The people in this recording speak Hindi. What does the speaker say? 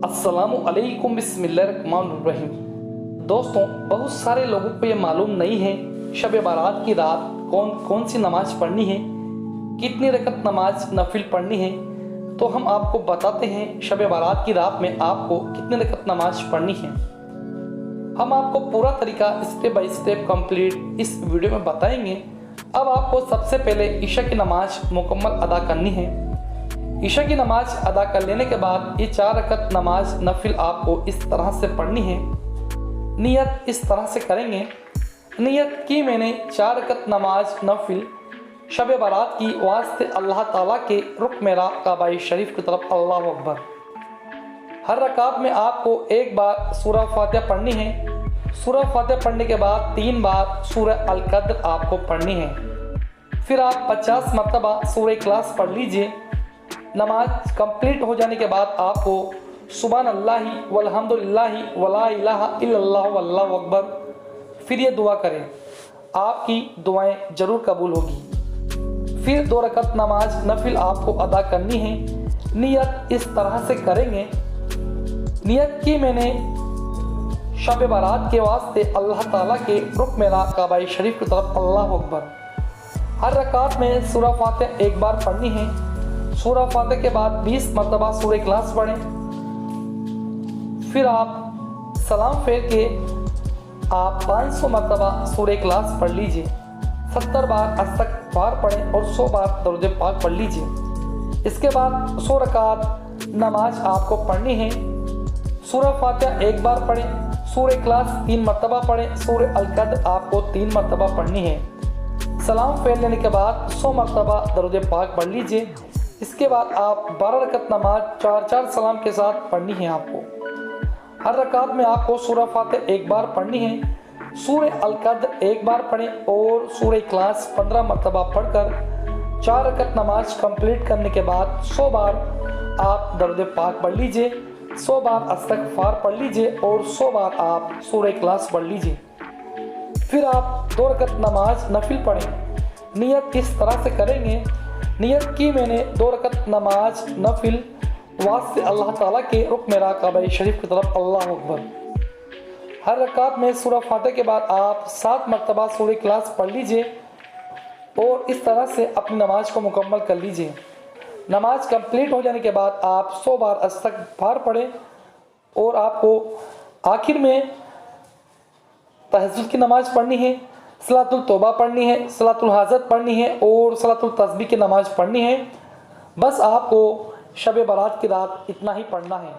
अस्सलामु अलैकुम बिस्मिल्लाहिर्रहमानिर्रहीम। दोस्तों, बहुत सारे लोगों को ये मालूम नहीं है शब बारात की रात कौन कौन सी नमाज पढ़नी है, कितनी रकत नमाज नफिल पढ़नी है। तो हम आपको बताते हैं शब बारात की रात में आपको कितनी रकत नमाज पढ़नी है। हम आपको पूरा तरीका स्टेप बाय स्टेप कंप्लीट इस वीडियो में बताएंगे। अब आपको सबसे पहले ईशा की नमाज मुकम्मल अदा करनी है। ईशा की नमाज अदा कर लेने के बाद ये 4 रकत नमाज नफिल आपको इस तरह से पढ़नी है। नियत इस तरह से करेंगे। नियत की मैंने 4 रकत नमाज नफिल शब बारात की वास्ते अल्लाह ताला के रुख मेरा काबा शरीफ की तरफ अल्लाह अकबर। हर रकात में आपको एक बार सूरह फातिहा पढ़नी है। सूरह फातिहा पढ़ने के बाद 3 बार सूरह अल कद्र आपको पढ़नी है। फिर आप 50 मरतबा सूरह इखलास पढ़ लीजिए। नमाज कंप्लीट हो जाने के बाद आपको सुभान अल्लाहि वल्हम्दुलिल्लाहि वला इलाहा इल्लल्लाह वल्लाहु अकबर फिर ये दुआ करें, आपकी दुआएं ज़रूर कबूल होगी। फिर 2 रकत नमाज नफिल आपको अदा करनी है। नियत इस तरह से करेंगे। नियत की मैंने शब बारात के वास्ते अल्लाह ताला के रुख मेरा काबा शरीफ की तरफ अल्लाह अकबर। हर रकात में सूरह फातिहा एक बार पढ़नी है। सूरह फातिहा के बाद 20 मरतबा सूरह इखलास पढ़ें। फिर आप सलाम फेर के आप 500 मरतबा सूरह इखलास पढ़ लीजिए। 70 बार इस्तग़फ़ार पढ़ें और 100 बार दरूद पाक पढ़ लीजिए। इसके बाद 100 रकात नमाज आपको पढ़नी है। सूरह फातिहा एक बार पढ़ें। सूरह इखलास 3 मरतबा पढ़ें। सूरह अल कद्र आपको 3 मरतबा पढ़नी है। सलाम फेर लेने के बाद 100 मरतबा दरूद पाक पढ़ लीजिए। इसके बाद आप 12 रकत नमाज 4-4 सलाम के साथ पढ़नी है। आपको हर रकात में आपको सूरह फातिहा एक बार पढ़नी है। सूरह अल कद्र एक बार पढ़ें और सूरह इखलास 15 मरतबा पढ़कर 4 रकत नमाज कंप्लीट करने के बाद 100 बार आप दरूद पाक पढ़ लीजिए। 100 बार इस्तग़फ़ार पढ़ लीजिए और 100 बार आप सूरह इखलास पढ़ लीजिए। फिर आप 2 रकत नमाज नफिल पढ़ें। नियत किस तरह से करेंगे। नियत की मैंने 2 रकत नमाज नफिल वास्ते अल्लाह ताला के रुख मेरा काबा शरीफ की तरफ अल्लाह अकबर। हर रकात में सूरह फातिहा के बाद आप 7 मरतबा सूरह इखलास पढ़ लीजिए और इस तरह से अपनी नमाज को मुकम्मल कर लीजिए। नमाज कंप्लीट हो जाने के बाद आप 100 बार इस्तग़फ़ार पढ़ें और आपको आखिर में तहज्जुद की नमाज पढ़नी है, सलातुल तौबा पढ़नी है, सलातुल हाजत पढ़नी है और सलातुल तस्बीह की नमाज पढ़नी है। बस आपको शब बारात की रात इतना ही पढ़ना है।